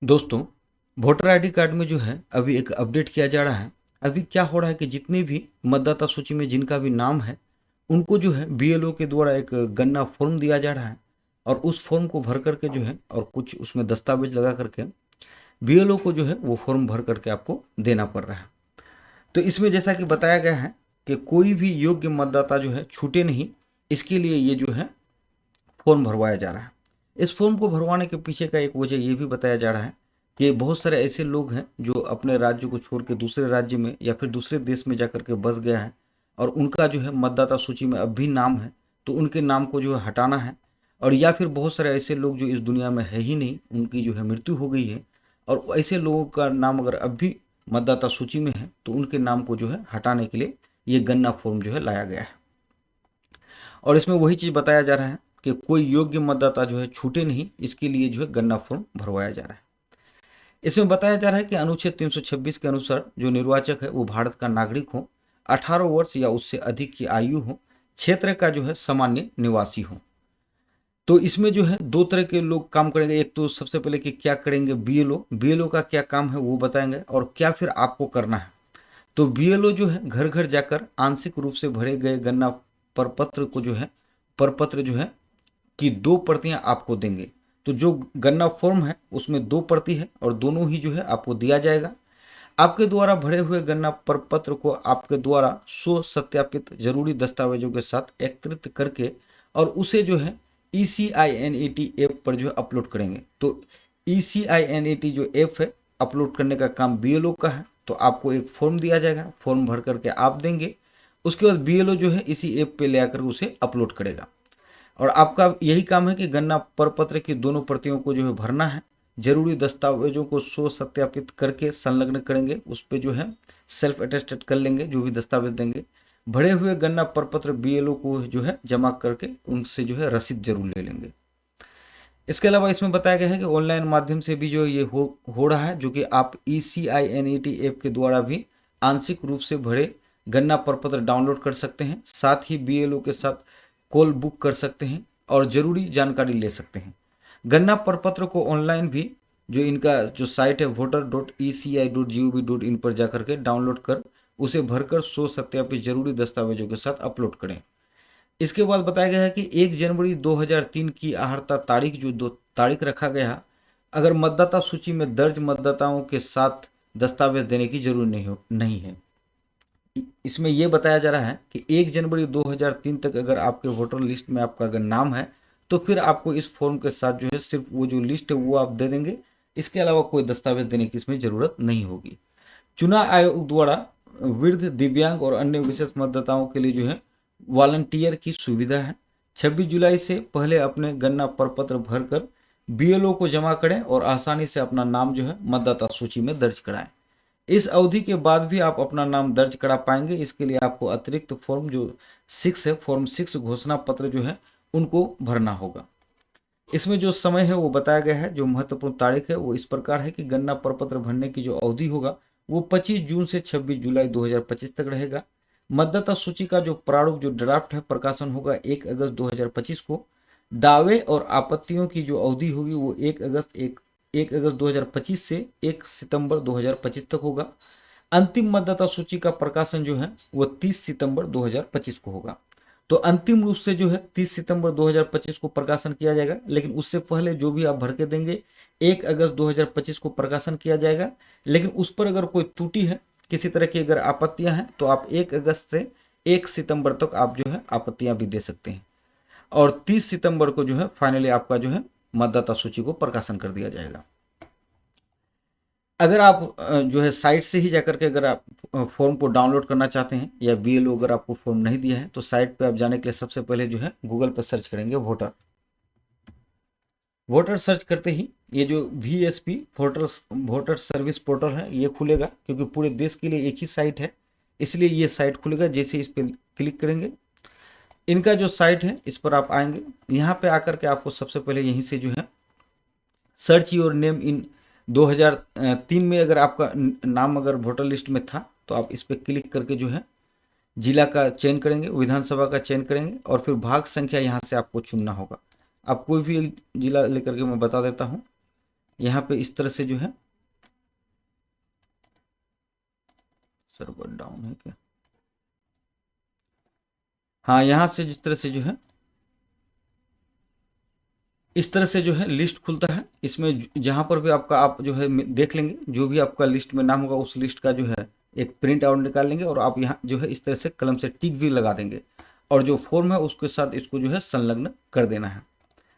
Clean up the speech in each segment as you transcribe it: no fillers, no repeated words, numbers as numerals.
दोस्तों, voter ID card में जो है अभी एक अपडेट किया जा रहा है। अभी क्या हो रहा है कि जितने भी मतदाता सूची में जिनका भी नाम है, उनको जो है बीएलओ के द्वारा एक गन्ना फॉर्म दिया जा रहा है और उस फॉर्म को भर करके जो है और कुछ उसमें दस्तावेज लगा करके बीएलओ को जो है वो फॉर्म भर करके आपको देना पड़ रहा है। तो इसमें जैसा कि बताया गया है कि कोई भी योग्य मतदाता जो है छूटे नहीं, इसके लिए ये जो है फॉर्म भरवाया जा रहा है। इस फॉर्म को भरवाने के पीछे का एक वजह ये भी बताया जा रहा है कि बहुत सारे ऐसे लोग हैं जो अपने राज्य को छोड़ के दूसरे राज्य में या फिर दूसरे देश में जाकर के बस गया है और उनका जो है मतदाता सूची में अब भी नाम है, तो उनके नाम को जो है हटाना है। और या फिर बहुत सारे ऐसे लोग जो इस दुनिया में है ही नहीं, उनकी जो है मृत्यु हो गई है और ऐसे लोगों का नाम अगर अब भी मतदाता सूची में है तो उनके नाम को जो है हटाने के लिए ये गन्ना फॉर्म जो है लाया गया है। और इसमें वही चीज़ बताया जा रहा है कि कोई योग्य मतदाता जो है छूटे नहीं, इसके लिए जो है गन्ना फॉर्म भरवाया जा रहा है। इसमें बताया जा रहा है कि अनुच्छेद 326 के अनुसार जो निर्वाचक है वो भारत का नागरिक हो, 18 वर्ष या उससे अधिक की आयु हो, क्षेत्र का जो है सामान्य निवासी हो। तो इसमें जो है दो तरह के लोग काम करेंगे। एक तो सबसे पहले कि क्या करेंगे बीएलओ, बीएलओ का क्या काम है वो बताएंगे और क्या फिर आपको करना है। तो बीएलओ जो है घर घर जाकर आंशिक रूप से भरे गए गन्ना प्रपत्र को जो है प्रपत्र जो है कि दो प्रतियां आपको देंगे। तो जो गन्ना फॉर्म है उसमें दो प्रति है और दोनों ही जो है आपको दिया जाएगा। आपके द्वारा भरे हुए गन्ना प्रपत्र को आपके द्वारा स्व सत्यापित जरूरी दस्तावेजों के साथ एकत्रित करके और उसे जो है ECINET ऐप पर जो है अपलोड करेंगे। तो ECINET जो ऐप है, अपलोड करने का काम बीएलओ का है। तो आपको एक फॉर्म दिया जाएगा, फॉर्म भर करके आप देंगे, उसके बाद बीएलओ जो है इसी ऐप पे ले आकर उसे अपलोड करेगा और आपका यही काम है कि गन्ना प्रपत्र की दोनों प्रतियों को जो है भरना है। जरूरी दस्तावेजों को स्व सत्यापित करके संलग्न करेंगे, उस पर जो है सेल्फ अटेस्टेड कर लेंगे जो भी दस्तावेज देंगे। भरे हुए गन्ना प्रपत्र बीएलओ को जो है जमा करके उनसे जो है रसीद जरूर ले लेंगे। इसके अलावा इसमें बताया गया है कि ऑनलाइन माध्यम से भी जो ये हो रहा है, जो कि आप ECINET ऐप के द्वारा भी आंशिक रूप से भरे गन्ना प्रपत्र डाउनलोड कर सकते हैं, साथ ही बीएलओ के साथ कॉल बुक कर सकते हैं और जरूरी जानकारी ले सकते हैं। गन्ना प्रपत्र को ऑनलाइन भी जो इनका जो साइट है voter.eci.gov.in पर जाकर के डाउनलोड कर उसे भरकर स्व सत्यापित जरूरी दस्तावेजों के साथ अपलोड करें। इसके बाद बताया गया है कि 1 जनवरी 2003 की आहर्ता तारीख जो दो तारीख रखा गया, अगर मतदाता सूची में दर्ज मतदाताओं के साथ दस्तावेज देने की जरूरत नहीं है। इसमें यह बताया जा रहा है कि 1 जनवरी 2003 तक अगर आपके वोटर लिस्ट में आपका अगर नाम है तो फिर आपको इस फॉर्म के साथ जो है सिर्फ वो जो लिस्ट है वो आप दे देंगे। इसके अलावा कोई दस्तावेज देने की इसमें जरूरत नहीं होगी। चुनाव आयोग द्वारा वृद्ध, दिव्यांग और अन्य विशेष मतदाताओं के लिए जो है वॉलंटियर की सुविधा है। 26 जुलाई से पहले अपने गन्ना प्रपत्र भरकर बीएलओ को जमा करें और आसानी से अपना नाम जो है मतदाता सूची में दर्ज कराएं। इस अवधि के बाद भी आप अपना नाम दर्ज करा पाएंगे। इसके लिए आपको अतिरिक्त फॉर्म जो 6 है, फॉर्म 6 घोषणा पत्र जो है उनको भरना होगा। इसमें जो समय है वो बताया गया है। जो महत्वपूर्ण तारीख है वो इस प्रकार है कि गन्ना प्रपत्र भरने की जो अवधि होगा वो 25 जून से 26 जुलाई 2025 तक रहेगा। मतदाता सूची का जो प्रारूप जो ड्राफ्ट है प्रकाशन होगा 1 अगस्त 2025 को। दावे और आपत्तियों की जो अवधि होगी वो 1 अगस्त 2025 से 1 सितंबर 2025 तक होगा। अंतिम मतदाता सूची का प्रकाशन जो है वो 30 सितंबर 2025 को होगा। तो अंतिम रूप से जो है 30 सितंबर 2025 को प्रकाशन किया जाएगा, लेकिन उससे पहले जो भी आप भर के देंगे 1 अगस्त 2025 को प्रकाशन किया जाएगा। लेकिन उस पर अगर कोई त्रुटि है, किसी तरह की अगर आपत्तियां हैं, तो आप 1 अगस्त से 1 सितंबर तक आप जो है आपत्तियां भी दे सकते हैं और 30 सितंबर को जो है फाइनली आपका जो है मतदाता सूची को प्रकाशन कर दिया जाएगा। अगर आप जो है साइट से ही जाकर के अगर आप फॉर्म को डाउनलोड करना चाहते हैं या बीएलओ अगर आपको फॉर्म नहीं दिया है तो साइट पे आप जाने के लिए सबसे पहले जो है गूगल पर सर्च करेंगे वोटर। वोटर सर्च करते ही ये जो VSP वोटर सर्विस पोर्टल है ये खुलेगा, क्योंकि पूरे देश के लिए एक ही साइट है इसलिए ये साइट खुलेगा। जैसे इस पर क्लिक करेंगे, इनका जो साइट है इस पर आप आएंगे। यहाँ पे आकर के आपको सबसे पहले यहीं से जो है सर्च योर नेम इन 2003 में अगर आपका नाम अगर वोटर लिस्ट में था तो आप इस पर क्लिक करके जो है जिला का चयन करेंगे, विधानसभा का चयन करेंगे और फिर भाग संख्या यहाँ से आपको चुनना होगा। आप कोई भी एक जिला लेकर के मैं बता देता हूँ। यहाँ पे इस तरह से जो है, सर्वर डाउन है क्या, हाँ यहाँ से जिस तरह से जो है इस तरह से जो है लिस्ट खुलता है। इसमें जहाँ पर भी आपका आप जो है देख लेंगे, जो भी आपका लिस्ट में नाम होगा उस लिस्ट का जो है एक प्रिंट आउट निकाल लेंगे और आप यहाँ जो है इस तरह से कलम से टिक भी लगा देंगे और जो फॉर्म है उसके साथ इसको जो है संलग्न कर देना है।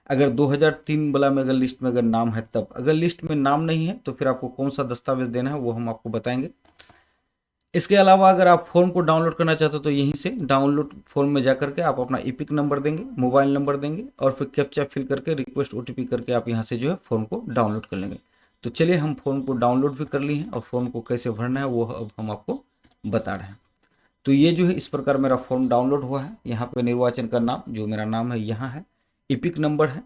अगर 2003 वाला में अगर लिस्ट में अगर नाम है तब, अगर लिस्ट में नाम नहीं है तो फिर आपको कौन सा दस्तावेज देना है वो हम आपको बताएंगे। इसके अलावा अगर आप फॉर्म को डाउनलोड करना चाहते हो तो यहीं से डाउनलोड फॉर्म में जाकर के आप अपना ईपिक नंबर देंगे, मोबाइल नंबर देंगे और फिर कैप्चा फिल करके रिक्वेस्ट ओटीपी करके आप यहाँ से जो है फॉर्म को डाउनलोड कर लेंगे। तो चलिए हम फॉर्म को डाउनलोड भी कर लिए हैं और फॉर्म को कैसे भरना है वो अब हम आपको बता रहे हैं। तो ये जो है इस प्रकार मेरा फॉर्म डाउनलोड हुआ है। यहाँ पे निर्वाचन का नाम जो मेरा नाम है यहाँ है, ईपिक नंबर है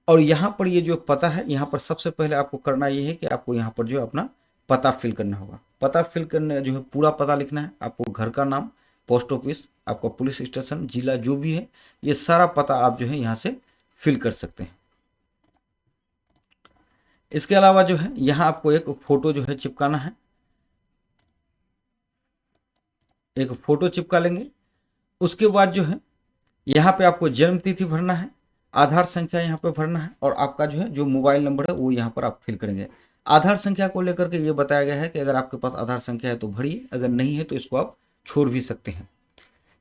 और यहाँ पर ये जो पता है, यहाँ पर सबसे पहले आपको करना ये है कि आपको यहाँ पर जो है अपना पता फिल करना होगा। पता फिल करने जो है पूरा पता लिखना है आपको, घर का नाम, पोस्ट ऑफिस, आपका पुलिस स्टेशन, जिला जो भी है ये सारा पता आप जो है यहाँ से फिल कर सकते हैं। इसके अलावा जो है यहाँ आपको एक फोटो जो है चिपकाना है, एक फोटो चिपका लेंगे। उसके बाद जो है यहाँ पे आपको जन्म तिथि भरना है, आधार संख्या यहाँ पे भरना है और आपका जो है जो मोबाइल नंबर है वो यहाँ पर आप फिल करेंगे। आधार संख्या को लेकर के ये बताया गया है कि अगर आपके पास आधार संख्या है तो भरिए, अगर नहीं है तो इसको आप छोड़ भी सकते हैं।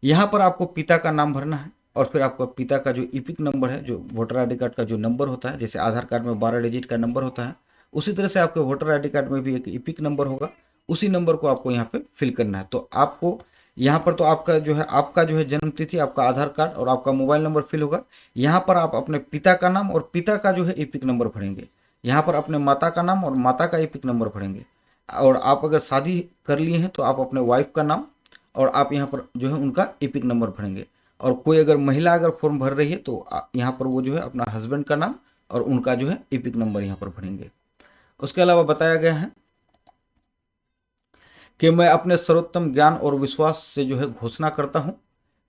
यहाँ पर आपको पिता का नाम भरना है और फिर आपका पिता का जो ईपिक नंबर है, जो वोटर आईडी कार्ड का जो नंबर होता है, जैसे आधार कार्ड में 12 डिजिट का नंबर होता है उसी तरह से आपके वोटर आईडी कार्ड में भी एक ईपिक नंबर होगा, उसी नंबर को आपको यहाँ पे फिल करना है। तो आपको यहाँ पर तो आपका जो है जन्म तिथि, आपका आधार कार्ड और आपका मोबाइल नंबर फिल होगा। यहाँ पर आप अपने पिता का नाम और पिता का जो है ईपिक नंबर भरेंगे। यहाँ पर अपने माता का नाम और माता का ईपिक नंबर भरेंगे और आप अगर शादी कर लिए हैं तो आप अपने वाइफ का नाम और आप यहाँ पर जो है उनका ईपिक नंबर भरेंगे। और कोई अगर महिला अगर फॉर्म भर रही है तो यहाँ पर वो जो है अपना हस्बैंड का नाम और उनका जो है ईपिक नंबर यहाँ पर भरेंगे। उसके अलावा बताया गया है कि मैं अपने सर्वोत्तम ज्ञान और विश्वास से जो है घोषणा करता हूँ,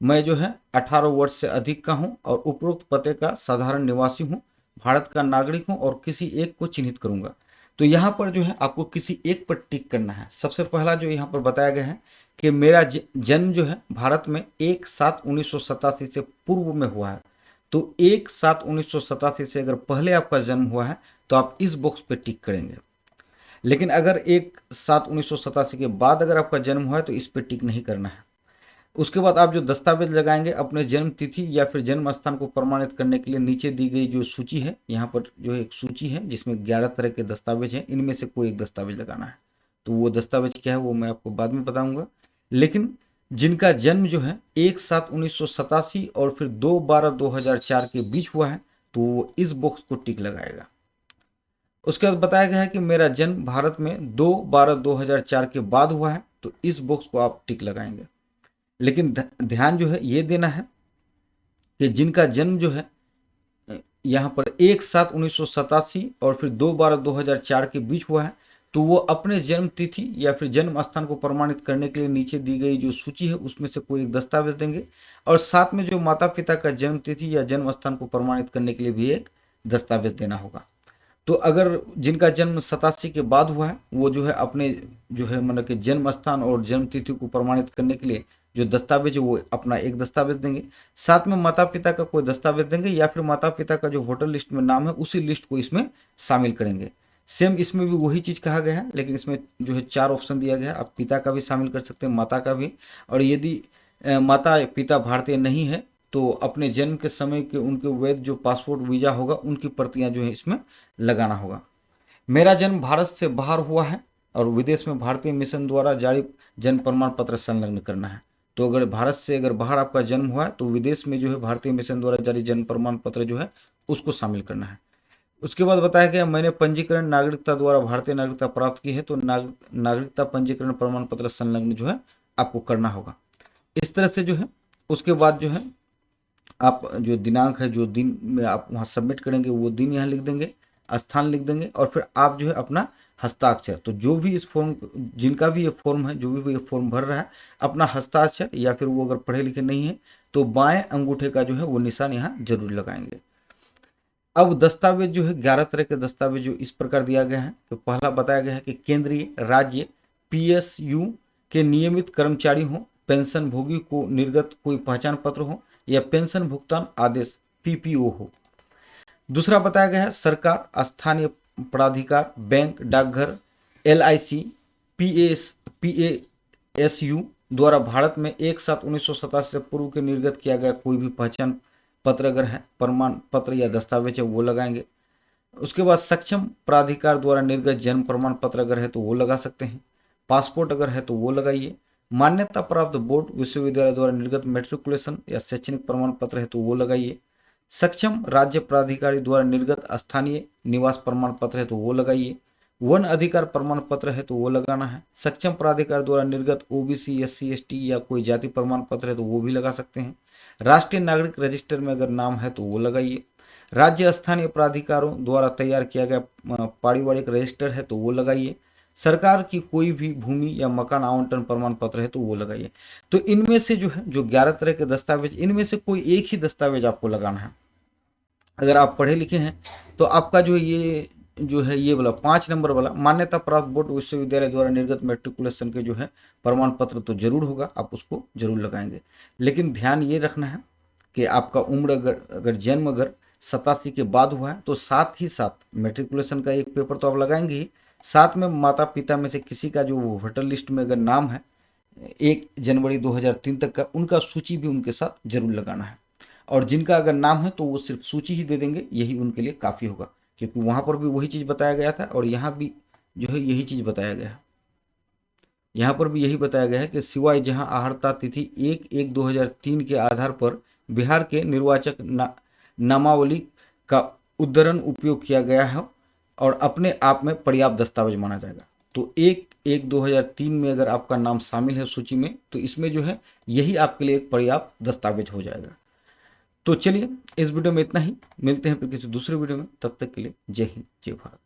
मैं जो है 18 वर्ष से अधिक का हूँ और उपरोक्त पते का साधारण निवासी हूँ, भारत का नागरिक हूँ और किसी एक को चिन्हित करूंगा। तो यहाँ पर जो है आपको किसी एक पर टिक करना है। सबसे पहला जो यहाँ पर बताया गया है कि मेरा जन्म जो है भारत में 1/7/1987 से पूर्व में हुआ है। तो 1/7/1987 से अगर पहले आपका जन्म हुआ है तो आप इस बॉक्स पे टिक करेंगे। लेकिन अगर 1/7/1987 के बाद अगर आपका जन्म हुआ है तो इस पर टिक नहीं करना है। उसके बाद आप जो दस्तावेज लगाएंगे अपने जन्म तिथि या फिर जन्म स्थान को प्रमाणित करने के लिए नीचे दी गई जो सूची है, यहाँ पर जो है एक सूची है जिसमें 11 तरह के दस्तावेज हैं, इनमें से कोई एक दस्तावेज लगाना है। तो वो दस्तावेज क्या है वो मैं आपको बाद में बताऊंगा। लेकिन जिनका जन्म जो है 1/7/1987 और फिर 2/12/2004 के बीच हुआ है तो वो इस बॉक्स को टिक लगाएगा। उसके बाद बताया गया है कि मेरा जन्म भारत में 2/12/2004 के बाद हुआ है तो इस बॉक्स को आप टिक लगाएंगे। लेकिन ध्यान जो है ये देना है कि जिनका जन्म जो है यहाँ पर 1/7/1987 और फिर 2/12/2004 के बीच हुआ है तो वो अपने जन्म तिथि या फिर जन्म स्थान को प्रमाणित करने के लिए नीचे दी गई जो सूची है उसमें से कोई एक दस्तावेज देंगे और साथ में जो माता पिता का जन्म तिथि या जन्म स्थान को प्रमाणित करने के लिए भी एक दस्तावेज देना होगा। तो अगर जिनका जन्म 87 के बाद हुआ है वो जो है अपने जो है मतलब कि जन्म स्थान और जन्म तिथि को प्रमाणित करने के लिए जो दस्तावेज है वो अपना एक दस्तावेज देंगे, साथ में माता पिता का कोई दस्तावेज देंगे या फिर माता पिता का जो वोटर लिस्ट में नाम है उसी लिस्ट को इसमें शामिल करेंगे। सेम इसमें भी वही चीज़ कहा गया है लेकिन इसमें जो है 4 ऑप्शन दिया गया है। आप पिता का भी शामिल कर सकते हैं, माता का भी, और यदि माता पिता भारतीय नहीं है तो अपने जन्म के समय के उनके वैध जो पासपोर्ट वीजा होगा उनकी प्रतियां जो है इसमें लगाना होगा। मेरा जन्म भारत से बाहर हुआ है और विदेश में भारतीय मिशन द्वारा जारी जन्म प्रमाण पत्र संलग्न करना है। तो अगर भारत से अगर बाहर आपका जन्म हुआ है तो विदेश में जो है भारतीय मिशन द्वारा जारी जन्म प्रमाण पत्र जो है उसको शामिल करना है। उसके बाद बताया गया मैंने पंजीकरण नागरिकता द्वारा भारतीय नागरिकता प्राप्त की है तो नागरिकता पंजीकरण प्रमाण पत्र संलग्न जो है आपको करना होगा। इस तरह से जो है उसके बाद जो है आप जो दिनांक है जो दिन में आप वहाँ सबमिट करेंगे वो दिन यहाँ लिख देंगे, स्थान लिख देंगे और फिर आप जो है अपना हस्ताक्षर, तो जो भी इस फॉर्म जिनका भी ये फॉर्म है जो भी ये फॉर्म भर रहा है अपना हस्ताक्षर या फिर वो अगर पढ़े लिखे नहीं है तो बाएं अंगूठे का जो है वो निशान यहाँ जरूर लगाएंगे। अब दस्तावेज जो है 11 तरह के दस्तावेज जो इस प्रकार दिया गया है। तो पहला बताया गया है कि केंद्रीय राज्य पीएसयू के नियमित कर्मचारी हो, पेंशन भोगी को निर्गत कोई पहचान पत्र हो या पेंशन भुगतान आदेश पीपीओ हो। दूसरा बताया गया है सरकार, स्थानीय प्राधिकार, बैंक, डाकघर, एलआईसी, पीएसयू द्वारा भारत में एक साथ 1987 से पूर्व के निर्गत किया गया कोई भी पहचान पत्र अगर है, प्रमाण पत्र या दस्तावेज है वो लगाएंगे। उसके बाद सक्षम प्राधिकार द्वारा निर्गत जन्म प्रमाण पत्र अगर है तो वो लगा सकते हैं। पासपोर्ट अगर है तो वो लगाइए। मान्यता प्राप्त बोर्ड विश्वविद्यालय द्वारा निर्गत मैट्रिकुलेशन या शैक्षणिक प्रमाण पत्र है तो वो लगाइए। सक्षम राज्य प्राधिकारी द्वारा निर्गत स्थानीय निवास प्रमाण पत्र है तो वो लगाइए। वन अधिकार प्रमाण पत्र है तो वो लगाना है। सक्षम प्राधिकार द्वारा निर्गत ओबीसी, एससी, एसटी या कोई जाति प्रमाण पत्र है तो वो भी लगा सकते हैं। राष्ट्रीय नागरिक रजिस्टर में अगर नाम है तो वो लगाइए। राज्य स्थानीय प्राधिकारों द्वारा तैयार किया गया पारिवारिक रजिस्टर है तो वो लगाइए। सरकार की कोई भी भूमि या मकान आवंटन प्रमाण पत्र है तो वो लगाइए। तो इनमें से जो है जो 11 तरह के दस्तावेज, इनमें से कोई एक ही दस्तावेज आपको लगाना है। अगर आप पढ़े लिखे हैं तो आपका जो है ये वाला 5 नंबर वाला मान्यता प्राप्त बोर्ड विश्वविद्यालय द्वारा निर्गत मैट्रिकुलेशन के जो है प्रमाण पत्र तो जरूर होगा, आप उसको जरूर लगाएंगे। लेकिन ध्यान ये रखना है कि आपका उम्र अगर जन्म अगर 87 के बाद हुआ है तो साथ ही साथ मैट्रिकुलेशन का एक पेपर तो आप लगाएंगे ही, साथ में माता पिता में से किसी का जो वोटर लिस्ट में अगर नाम है 1 जनवरी 2003 तक का, उनका सूची भी उनके साथ जरूर लगाना है। और जिनका अगर नाम है तो वो सिर्फ सूची ही दे देंगे, यही उनके लिए काफ़ी होगा, क्योंकि वहाँ पर भी वही चीज़ बताया गया था और यहाँ भी जो है यही चीज़ बताया गया है। यहाँ पर भी यही बताया गया है कि सिवाय जहाँ आहर्ता तिथि 1/1/2003 के आधार पर बिहार के निर्वाचक नामावली का उद्धरण उपयोग किया गया है और अपने आप में पर्याप्त दस्तावेज माना जाएगा। तो 1/1/2003 में अगर आपका नाम शामिल है सूची में तो इसमें जो है यही आपके लिए एक पर्याप्त दस्तावेज हो जाएगा। तो चलिए इस वीडियो में इतना ही, मिलते हैं फिर किसी दूसरे वीडियो में, तब तक के लिए जय हिंद जय भारत।